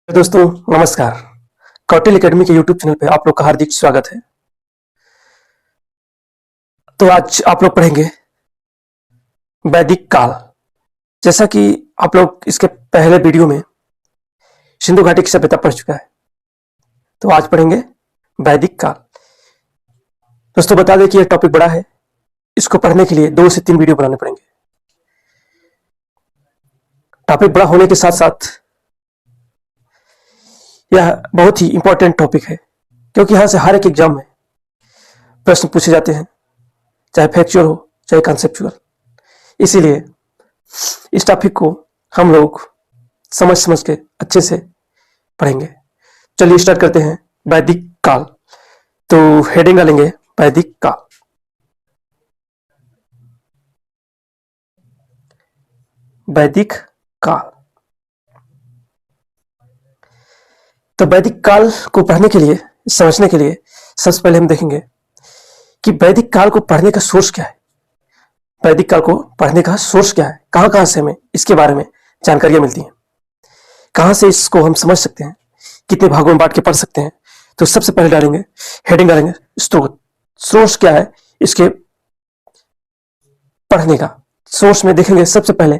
दोस्तों नमस्कार। कौटिल्य एकेडमी के यूट्यूब चैनल पे आप लोग का हार्दिक स्वागत है। तो आज आप लोग पढ़ेंगे वैदिक काल। जैसा कि आप लोग इसके पहले वीडियो में सिंधु घाटी की सभ्यता पढ़ चुका है, तो आज पढ़ेंगे वैदिक काल। दोस्तों बता दें कि यह टॉपिक बड़ा है, इसको पढ़ने के लिए 2 से 3 वीडियो बनाने पड़ेंगे। टॉपिक बड़ा होने के साथ साथ यह बहुत ही इंपॉर्टेंट टॉपिक है, क्योंकि यहाँ से हर एक एग्जाम में प्रश्न पूछे जाते हैं, चाहे फैक्चुअल हो चाहे कॉन्सेप्चुअल। इसीलिए इस टॉपिक को हम लोग समझ समझ के अच्छे से पढ़ेंगे। चलिए स्टार्ट करते हैं। वैदिक काल, तो हेडिंग डालेंगे वैदिक काल। वैदिक काल। तो वैदिक काल को पढ़ने के लिए, समझने के लिए सबसे पहले हम देखेंगे कि वैदिक काल को पढ़ने का सोर्स क्या है। वैदिक काल को पढ़ने का सोर्स क्या है, कहां कहां से हमें इसके बारे में जानकारियां मिलती हैं, कहां से इसको हम समझ सकते हैं, कितने भागों में बांट के पढ़ सकते हैं। तो सबसे पहले डालेंगे, हेडिंग डालेंगे स्रोत। सोर्स क्या है इसके पढ़ने का? सोर्स में देखेंगे सबसे पहले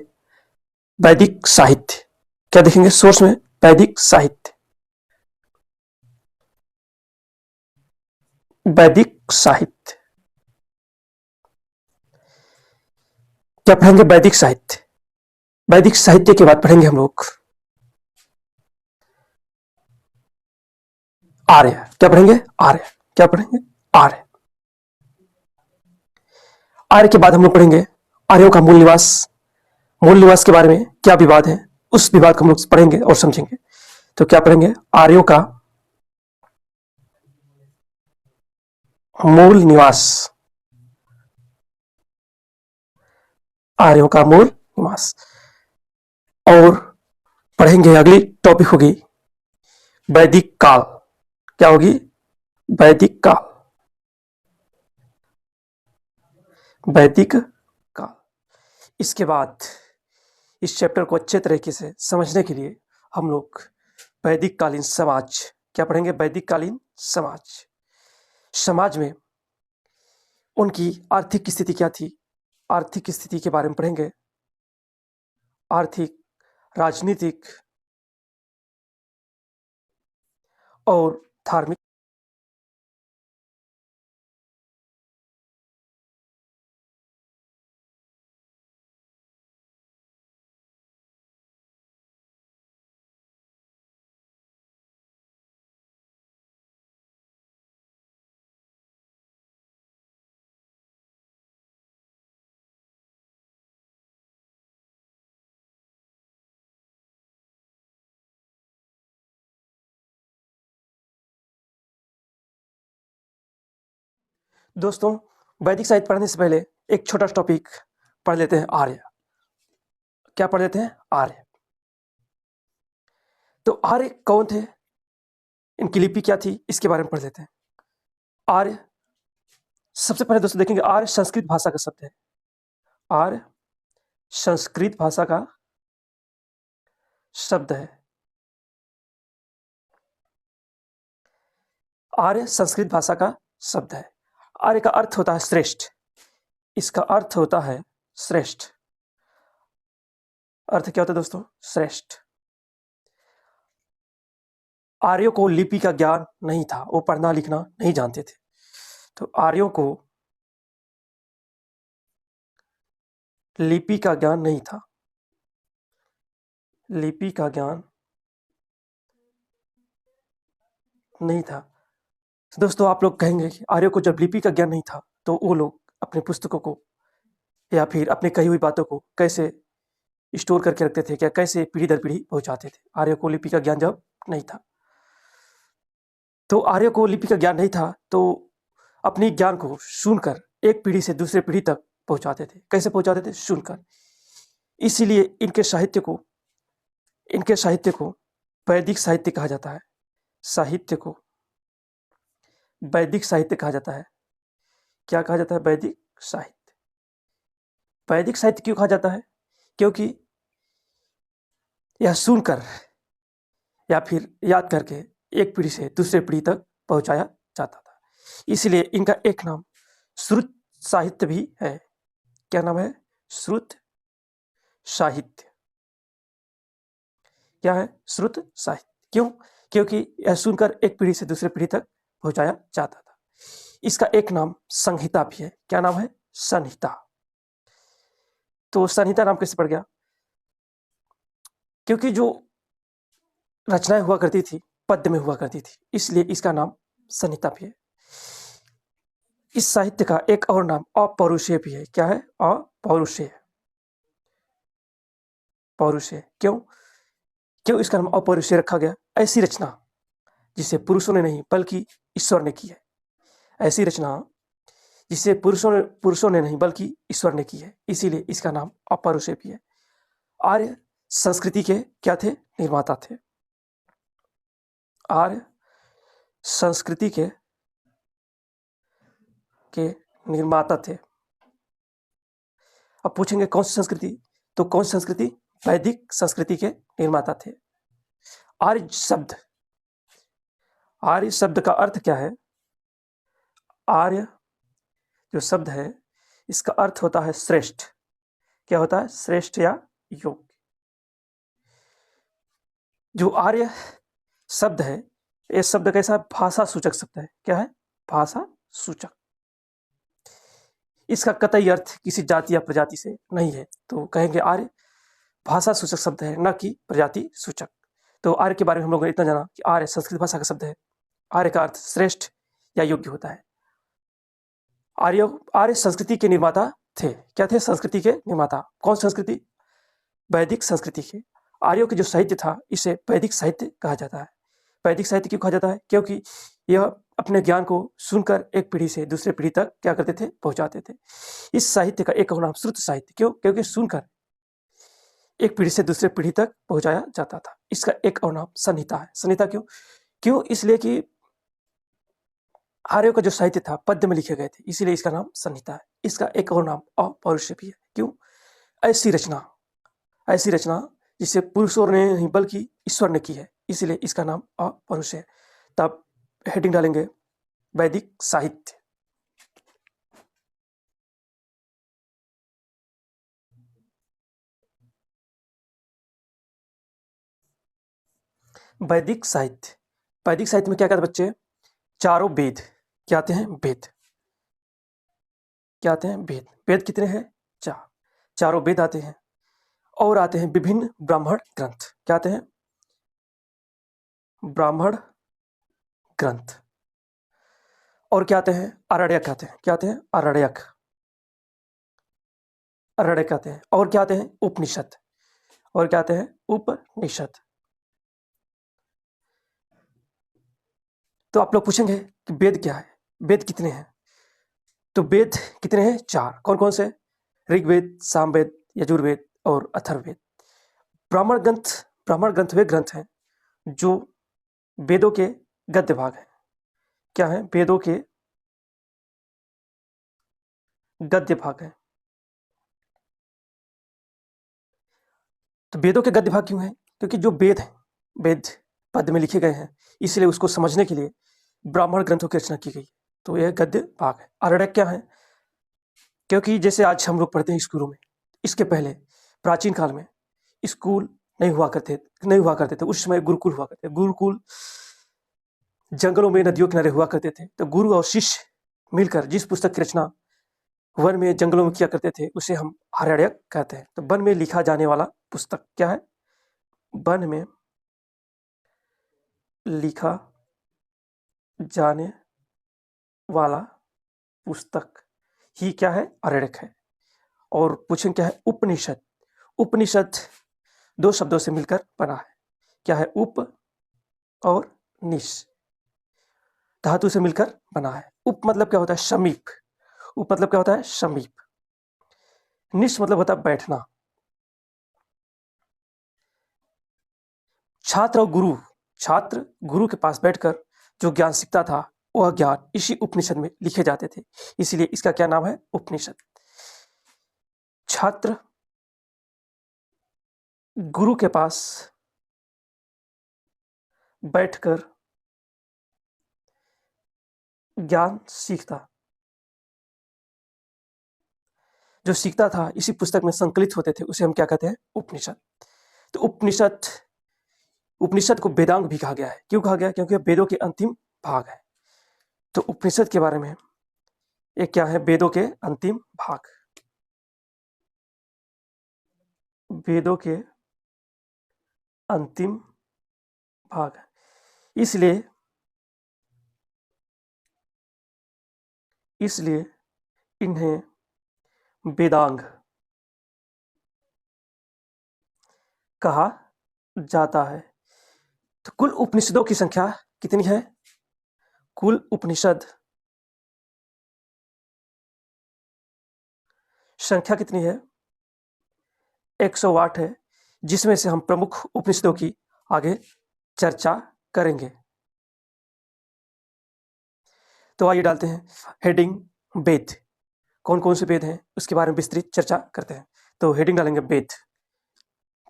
वैदिक साहित्य। क्या देखेंगे सोर्स में? वैदिक साहित्य। वैदिक साहित्य क्या पढ़ेंगे? वैदिक साहित्य। वैदिक साहित्य के बाद पढ़ेंगे हम लोग आर्य। क्या पढ़ेंगे? आर्य। क्या पढ़ेंगे? आर्य। आर्य के बाद हम लोग पढ़ेंगे आर्यों का मूल निवास। मूल निवास के बारे में क्या विवाद है, उस विवाद को हम लोग पढ़ेंगे और समझेंगे। तो क्या पढ़ेंगे? आर्यों का मूल निवास। आर्यों का मूल निवास। और पढ़ेंगे, अगली टॉपिक होगी वैदिक काल। क्या होगी? वैदिक काल। वैदिक काल। इसके बाद इस चैप्टर को अच्छे तरीके से समझने के लिए हम लोग वैदिक कालीन समाज, क्या पढ़ेंगे? वैदिक कालीन समाज। समाज में उनकी आर्थिक स्थिति क्या थी, आर्थिक स्थिति के बारे में पढ़ेंगे। आर्थिक, राजनीतिक और धार्मिक। दोस्तों वैदिक साहित्य पढ़ने से पहले एक छोटा टॉपिक पढ़ लेते हैं, आर्य। क्या पढ़ लेते हैं? आर्य। तो आर्य कौन थे, इनकी लिपि क्या थी, इसके बारे में पढ़ लेते हैं। आर्य, सबसे पहले दोस्तों देखेंगे आर्य संस्कृत भाषा का शब्द है। आर्य संस्कृत भाषा का शब्द है। आर्य संस्कृत भाषा का शब्द है। आर्य का अर्थ होता है श्रेष्ठ। इसका अर्थ होता है श्रेष्ठ। अर्थ क्या होता है दोस्तों? श्रेष्ठ। आर्यों को लिपि का ज्ञान नहीं था, वो पढ़ना लिखना नहीं जानते थे। तो आर्यों को लिपि का ज्ञान नहीं था। लिपि का ज्ञान नहीं था। दोस्तों आप लोग कहेंगे कि आर्यों को जब लिपि का ज्ञान नहीं था तो वो लोग अपने पुस्तकों को या फिर अपने कही हुई बातों को कैसे स्टोर करके रखते थे, क्या कैसे पीढ़ी दर पीढ़ी पहुंचाते थे? आर्यों को लिपि का ज्ञान जब नहीं था, तो आर्यों को लिपि का ज्ञान नहीं था, तो अपने ज्ञान को सुनकर एक पीढ़ी से दूसरे पीढ़ी तक पहुंचाते थे। कैसे पहुंचाते थे? सुनकर। इसीलिए इनके साहित्य को वैदिक साहित्य कहा जाता है। साहित्य को वैदिक साहित्य कहा जाता है। क्या कहा जाता है? वैदिक साहित्य। वैदिक साहित्य क्यों कहा जाता है? क्योंकि यह सुनकर या फिर याद करके एक पीढ़ी से दूसरे पीढ़ी तक पहुंचाया जाता था। इसलिए इनका एक नाम श्रुत साहित्य भी है। क्या नाम है? श्रुत साहित्य। क्या है? श्रुत साहित्य। क्यों? क्योंकि यह सुनकर एक पीढ़ी से दूसरे पीढ़ी तक पहुंचाया जाता था। इसका एक नाम संहिता भी है। क्या नाम है? संहिता। तो संहिता नाम कैसे पड़ गया? क्योंकि जो रचनाएं हुआ करती थी पद्य में हुआ करती थी, इसलिए इसका नाम संहिता भी है। इस साहित्य का एक और नाम अपौरुषेय भी है। क्या है? अपौरुषेय। पौरुषेय। क्यों? क्यों इसका नाम अपौरुषेय रखा गया? ऐसी रचना जिसे पुरुषों ने नहीं बल्कि ईश्वर ने की है। ऐसी रचना जिसे पुरुषों ने नहीं बल्कि ईश्वर ने की है, इसीलिए इसका नाम अपौरुषेय भी है। आर्य संस्कृति के क्या थे? निर्माता थे। आर्य संस्कृति के निर्माता थे। अब पूछेंगे कौन सी संस्कृति? तो कौन सी संस्कृति? वैदिक संस्कृति के निर्माता थे। आर्य शब्द का अर्थ क्या है? आर्य जो शब्द है इसका अर्थ होता है श्रेष्ठ। क्या होता है? श्रेष्ठ या योग्य। जो आर्य शब्द है, ये शब्द कैसा है? भाषा सूचक शब्द है। क्या है? भाषा सूचक। इसका कतई अर्थ किसी जाति या प्रजाति से नहीं है, तो कहेंगे आर्य भाषा सूचक शब्द है, न कि प्रजाति सूचक। तो आर्य के बारे में हम लोगों ने इतना जाना कि आर्य संस्कृत भाषा का शब्द है। आर्य का अर्थ श्रेष्ठ या योग्य होता है। आर्य संस्कृति के निर्माता थे। क्या थे? संस्कृति के निर्माता। कौन संस्कृति? वैदिक संस्कृति के। आर्यों के जो साहित्य था इसे वैदिक साहित्य कहा जाता है। वैदिक साहित्य क्यों कहा जाता है? क्योंकि यह अपने ज्ञान को सुनकर एक पीढ़ी से दूसरे पीढ़ी तक क्या करते थे? पहुंचाते थे। इस साहित्य का एक और नाम श्रुत साहित्य। क्यों? क्योंकि सुनकर एक पीढ़ी से दूसरे पीढ़ी तक पहुंचाया जाता था। इसका एक और नाम संहिता है। संहिता क्यों? क्यों? इसलिए कि आर्यों का जो साहित्य था पद्य में लिखे गए थे, इसीलिए इसका नाम संहिता है। इसका एक और नाम अपौरुषेय भी है। क्यों? ऐसी रचना जिसे पुरुषों ने नहीं बल्कि ईश्वर ने की है, इसीलिए इसका नाम अपौरुषेय है। तब हेडिंग डालेंगे वैदिक साहित्य। वैदिक साहित्य। वैदिक साहित्य में क्या कहते हैं बच्चे? चारों वेद। क्या आते हैं? वेद। क्या आते हैं? वेद। वेद कितने हैं? चारों वेद आते हैं और आते हैं विभिन्न ब्राह्मण ग्रंथ। क्या आते हैं? ब्राह्मण ग्रंथ। और क्या आते हैं? आरण्यक आते हैं। क्या आते हैं? आरण्यक आते हैं। और क्या आते हैं? उपनिषद। और क्या आते हैं? उपनिषद। तो आप लोग पूछेंगे कि वेद क्या है? वेद कितने हैं? तो वेद कितने हैं? 4। कौन कौन से? ऋग्वेद, सामवेद, यजुर्वेद और अथर्ववेद। ब्राह्मण ग्रंथ वे ग्रंथ हैं जो वेदों के गद्य भाग हैं। क्या है? वेदों के गद्य भाग हैं। तो वेदों के गद्य भाग क्यों हैं? क्योंकि जो वेद हैं, वेद पद्य में लिखे गए हैं, इसलिए उसको समझने के लिए ब्राह्मण ग्रंथों की रचना की गई। तो यह गद्य भाग है। आरण्यक क्या है? क्योंकि जैसे आज हम लोग पढ़ते हैं स्कूलों में, इसके पहले प्राचीन काल में स्कूल नहीं हुआ करते थे। उस समय गुरुकुल हुआ करते थे। गुरुकुल जंगलों में, नदियों किनारे हुआ करते थे। तो गुरु और शिष्य मिलकर जिस पुस्तक की रचना वन में, जंगलों में किया करते थे, उसे हम आरण्यक कहते हैं। तो वन में लिखा जाने वाला पुस्तक क्या है? वन में लिखा जाने वाला पुस्तक ही क्या है? आरण्यक है। और पूछें क्या है? उपनिषद। उपनिषद 2 शब्दों से मिलकर बना है। क्या है? उप और निश, धातु से मिलकर बना है। उप मतलब क्या होता है? समीप। उप मतलब क्या होता है? समीप। निश मतलब होता है बैठना। छात्र गुरु के पास बैठकर जो ज्ञान सीखता था, वह ज्ञान इसी उपनिषद में लिखे जाते थे। इसीलिए इसका क्या नाम है? उपनिषद। छात्र गुरु के पास बैठकर ज्ञान सीखता। जो सीखता था इसी पुस्तक में संकलित होते थे उसे हम क्या कहते हैं? उपनिषद। तो उपनिषद को वेदांग भी कहा गया है। क्यों कहा गया? क्योंकि वेदों के अंतिम भाग है। तो उपनिषद के बारे में ये क्या है? वेदों के अंतिम भाग। वेदों के अंतिम भाग है। इसलिए इन्हें वेदांग कहा जाता है। तो कुल उपनिषदों की संख्या कितनी है? कुल उपनिषद संख्या कितनी है? 108 है, जिसमें से हम प्रमुख उपनिषदों की आगे चर्चा करेंगे। तो आइए डालते हैं हेडिंग वेद। कौन कौन से वेद हैं उसके बारे में विस्तृत चर्चा करते हैं। तो हेडिंग डालेंगे वेद।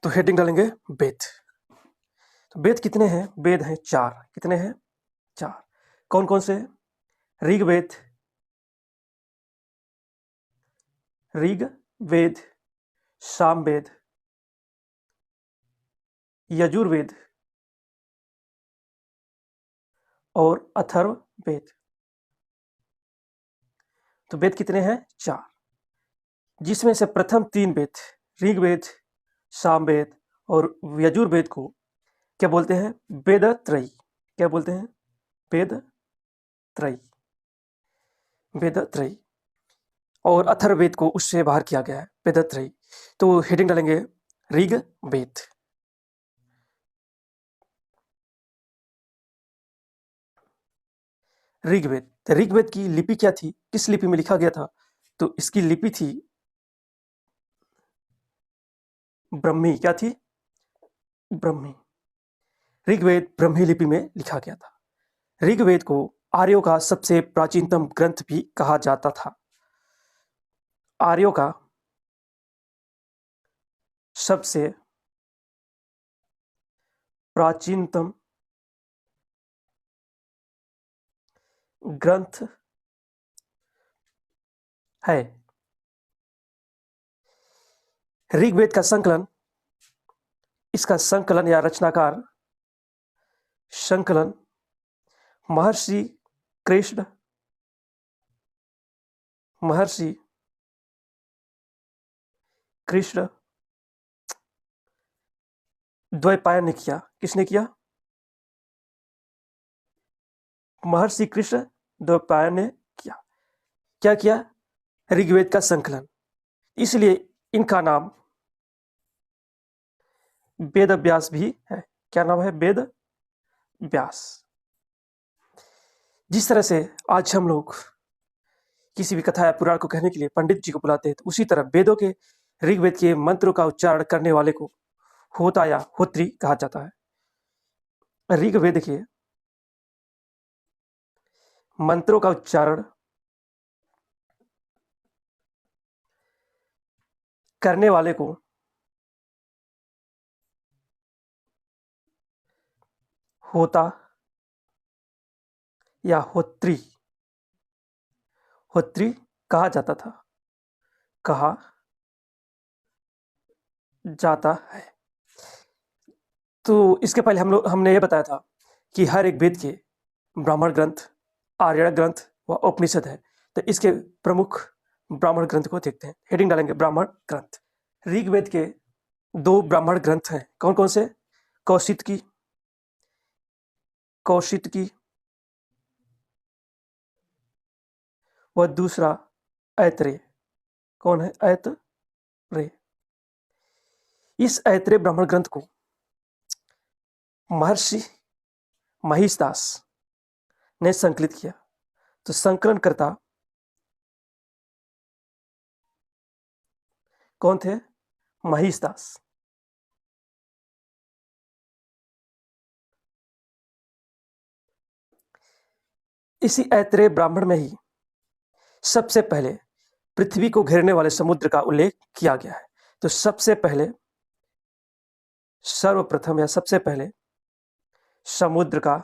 तो हेडिंग डालेंगे वेद। तो वेद कितने हैं? वेद हैं 4। कितने हैं? 4। कौन कौन से? ऋग्वेद, सामवेद, यजुर्वेद और अथर्ववेद। तो वेद कितने हैं? 4, जिसमें से प्रथम 3 वेद ऋग्वेद, सामवेद और यजुर्वेद को क्या बोलते हैं? वेदत्रयी। क्या बोलते हैं? वेदत्रयी। वेदत्रयी। और अथर्ववेद को उससे बाहर किया गया है, वेदत्रयी। तो हेडिंग डालेंगे ऋग्वेद। ऋग्वेद। तो ऋग्वेद की लिपि क्या थी? किस लिपि में लिखा गया था? तो इसकी लिपि थी ब्रह्मी। क्या थी? ब्रह्मी। ऋग्वेद ब्रह्मी लिपि में लिखा गया था। ऋग्वेद को आर्यों का सबसे प्राचीनतम ग्रंथ भी कहा जाता था। आर्यों का सबसे प्राचीनतम ग्रंथ है। ऋग्वेद का संकलन, इसका संकलन या रचनाकार संकलन महर्षि कृष्ण द्वैपायन ने किया। किसने किया? महर्षि कृष्ण द्वैपायन ने किया। क्या किया? ऋग्वेद का संकलन। इसलिए इनका नाम वेद व्यास भी है। क्या नाम है? वेद व्यास। जिस तरह से आज हम लोग किसी भी कथा या पुराण को कहने के लिए पंडित जी को बुलाते हैं, तो उसी तरह वेदों के ऋग्वेद के मंत्रों का उच्चारण करने वाले को होता या होत्री कहा जाता है। ऋग्वेद के मंत्रों का उच्चारण करने वाले को होता या होत्री कहा जाता था, कहा जाता है। तो इसके पहले हमने ये बताया था कि हर एक वेद के ब्राह्मण ग्रंथ, आर्यण ग्रंथ व उपनिषद है। तो इसके प्रमुख ब्राह्मण ग्रंथ को देखते हैं। हेडिंग डालेंगे ब्राह्मण ग्रंथ। ऋग्वेद के 2 ब्राह्मण ग्रंथ हैं। कौन कौन से? कौशितकी व दूसरा ऐत्रेय। कौन है? ऐत्रेय। इस ऐत्रेय ब्राह्मण ग्रंथ को महर्षि महिषदास ने संकलित किया। तो संकलनकर्ता कौन थे? महिषदास। इसी ऐत्रेय ब्राह्मण में ही सबसे पहले पृथ्वी को घेरने वाले समुद्र का उल्लेख किया गया है। तो सबसे पहले समुद्र का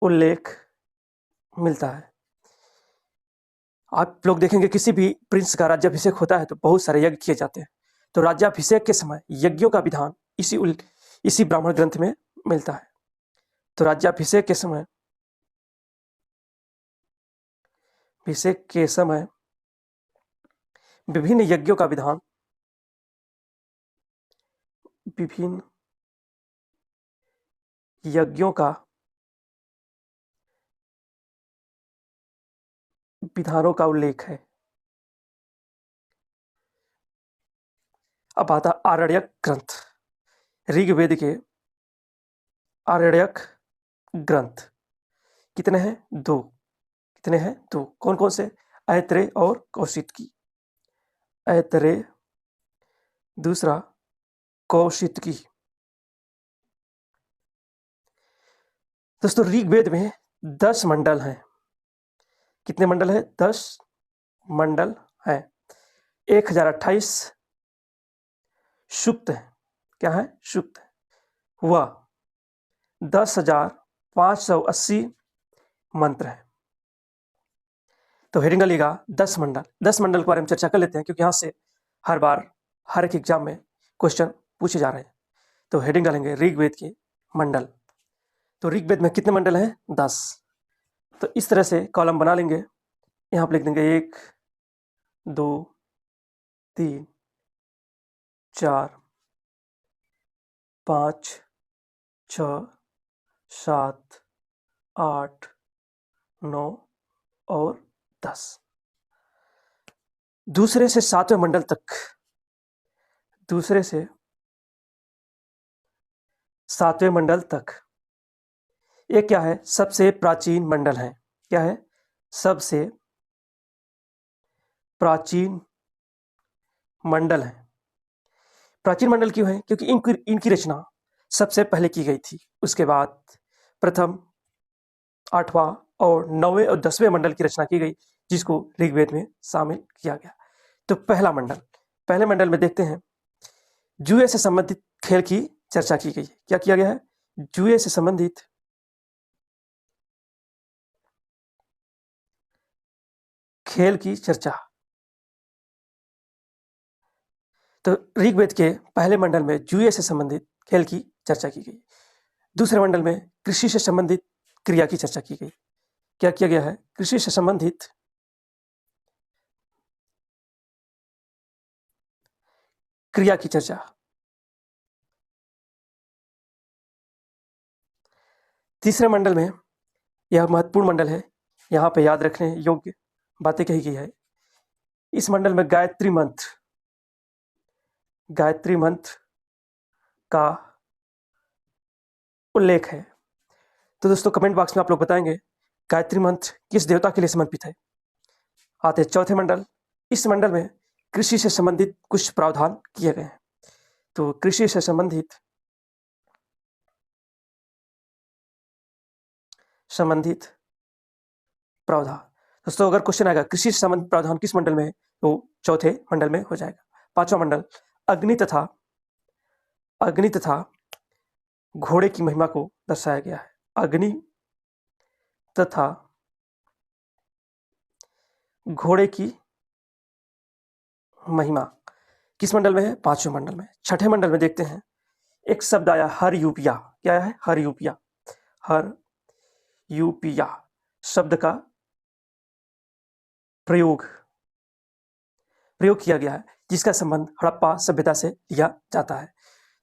उल्लेख मिलता है। आप लोग देखेंगे किसी भी प्रिंस का राज्याभिषेक होता है तो बहुत सारे यज्ञ किए जाते हैं। तो राज्याभिषेक के समय यज्ञों का विधान इसी ब्राह्मण ग्रंथ में मिलता है। तो राज्याभिषेक के समय विभिन्न यज्ञों का विधान विभिन्न यज्ञों का विधानों का उल्लेख है। अब आता आरण्यक ग्रंथ। ऋग्वेद के आरण्यक ग्रंथ कितने हैं? दो। कितने हैं? दो। कौन कौन से? ऐत्रेय और कौशितकी। ऐत्रेय, दूसरा कौशितकी। दोस्तों ऋग्वेद में 10 मंडल हैं। कितने मंडल हैं? 10 मंडल हैं। 1028 सूक्त है। क्या है? सूक्त है। वह 10,580 मंत्र है। तो हेडिंग डालिएगा 10 मंडल। 10 मंडल के बारे में चर्चा कर लेते हैं क्योंकि यहां से हर बार हर एक एग्जाम में क्वेश्चन पूछे जा रहे हैं। तो हेडिंग डालेंगे ऋग्वेद के मंडल। तो ऋग्वेद में कितने मंडल हैं? 10। तो इस तरह से कॉलम बना लेंगे। यहाँ पर लिख देंगे 1, 2, 3, 4, 5, 6, 7, 8, 9 और 10। दूसरे से सातवें मंडल तक, दूसरे से सातवें मंडल तक ये क्या है? सबसे प्राचीन मंडल है। क्या है? सबसे प्राचीन मंडल है। प्राचीन मंडल क्यों है? क्योंकि इनकी रचना सबसे पहले की गई थी। उसके बाद प्रथम, 8वां और 9वें और 10वें मंडल की रचना की गई जिसको ऋग्वेद में शामिल किया गया। तो पहले मंडल में देखते हैं जुए से संबंधित खेल की चर्चा की गई है। क्या किया गया है? जुए से संबंधित खेल की चर्चा। तो ऋग्वेद के पहले मंडल में जुए से संबंधित खेल की चर्चा की गई। दूसरे मंडल में कृषि से संबंधित क्रिया की चर्चा की गई। क्या किया गया है? कृषि से संबंधित क्रिया की चर्चा। तीसरे मंडल में, यह महत्वपूर्ण मंडल है, यहाँ पे याद रखने योग्य बातें कही गई है। इस मंडल में गायत्री मंत्र का उल्लेख है। तो दोस्तों कमेंट बॉक्स में आप लोग बताएंगे गायत्री मंत्र किस देवता के लिए समर्पित है। आते हैं चौथे मंडल। इस मंडल में कृषि से संबंधित कुछ प्रावधान किए गए हैं। तो कृषि से संबंधित प्रावधान। दोस्तों अगर क्वेश्चन आएगा कृषि से संबंधित प्रावधान किस मंडल में है तो चौथे मंडल में हो जाएगा। पांचवा मंडल अग्नि तथा घोड़े की महिमा को दर्शाया गया है। अग्नि तथा घोड़े की महिमा किस मंडल में है? पांचवें मंडल में। छठे मंडल में देखते हैं एक शब्द आया हरयूपिया। क्या है? हरयूपिया। हरयूपिया शब्द का प्रयोग किया गया है जिसका संबंध हड़प्पा सभ्यता से लिया जाता है।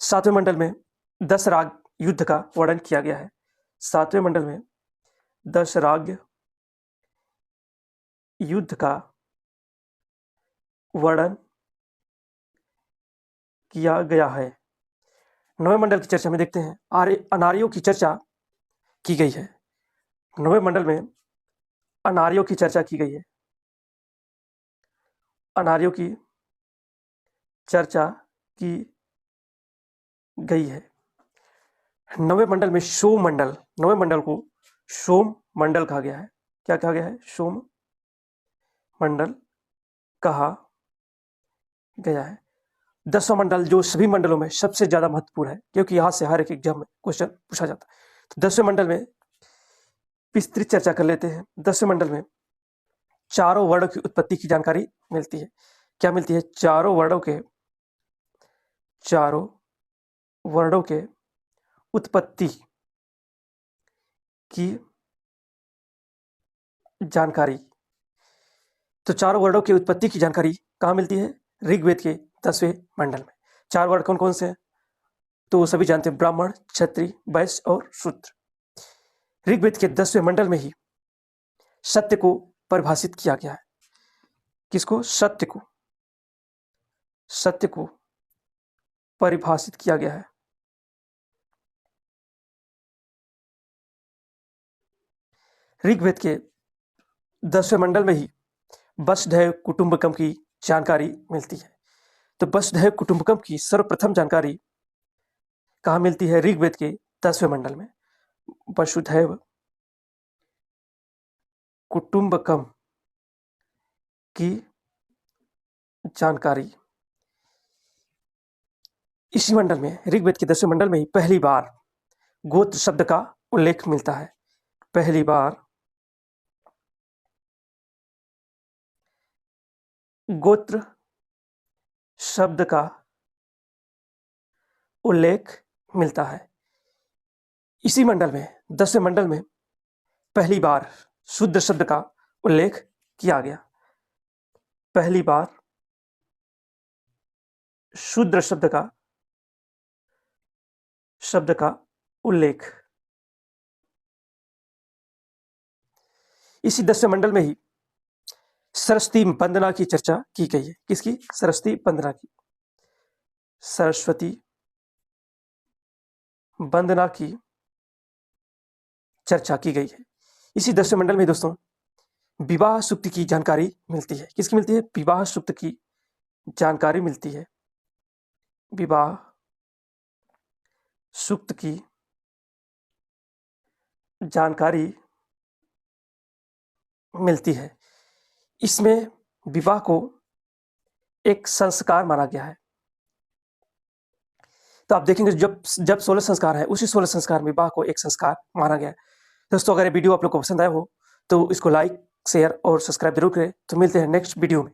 सातवें मंडल में 10 राग युद्ध का वर्णन किया गया है। सातवें मंडल में 10 राग युद्ध का वर्णन किया गया है। नौवें मंडल की चर्चा में देखते हैं अनार्यों की चर्चा की गई है। नौवें मंडल में अनार्यों की चर्चा की गई है। अनार्यों की चर्चा की गई है। नौवें मंडल में नौवें मंडल को सोम मंडल कहा गया है। क्या कहा गया है? सोम मंडल कहा गया है। 10वां मंडल जो सभी मंडलों में सबसे ज्यादा महत्वपूर्ण है, क्योंकि यहाँ से हर एक एग्जाम में क्वेश्चन पूछा जाता है। तो 10वें मंडल में विस्तृत चर्चा कर लेते हैं। 10वें मंडल में चारों वर्णों की उत्पत्ति की जानकारी मिलती है। क्या मिलती है? चारों वर्णों के उत्पत्ति की जानकारी। तो चारों वर्णों की उत्पत्ति की जानकारी कहाँ मिलती है? ऋग्वेद के 10वें मंडल में। 4 वर्ण कौन कौन से हैं? तो सभी जानते हैं, ब्राह्मण, क्षत्रिय, वैश्य और शूद्र। ऋग्वेद के 10वें मंडल में ही सत्य को परिभाषित किया गया है। किसको? सत्य को परिभाषित किया गया है। ऋग्वेद के 10वें मंडल में ही वसुधैव कुटुंबकम की जानकारी मिलती है। तो वसुधैव कुटुंबकम की सर्वप्रथम जानकारी कहाँ मिलती है? ऋग्वेद के 10वें मंडल में। वसुधैव कुटुंबकम की जानकारी इसी मंडल में, ऋग्वेद के 10वें मंडल में ही पहली बार गोत्र शब्द का उल्लेख मिलता है। पहली बार गोत्र शब्द का उल्लेख मिलता है। इसी मंडल में, 10वें मंडल में पहली बार शूद्र शब्द का उल्लेख किया गया। पहली बार शूद्र शब्द का उल्लेख इसी 10वें मंडल में ही सरस्वती वंदना की चर्चा की गई है। किसकी? सरस्वती वंदना की। सरस्वती वंदना की चर्चा की गई है। इसी 10वें मंडल में दोस्तों विवाह सूक्त की जानकारी मिलती है। किसकी मिलती है? विवाह सूक्त की जानकारी मिलती है। विवाह सूक्त की जानकारी मिलती है। इसमें विवाह को एक संस्कार माना गया है। तो आप देखेंगे जब 16 संस्कार है, उसी 16 संस्कार में विवाह को एक संस्कार माना गया है। दोस्तों, अगर ये वीडियो आप लोग को पसंद आया हो तो इसको लाइक, शेयर और सब्सक्राइब जरूर करें। तो मिलते हैं नेक्स्ट वीडियो में।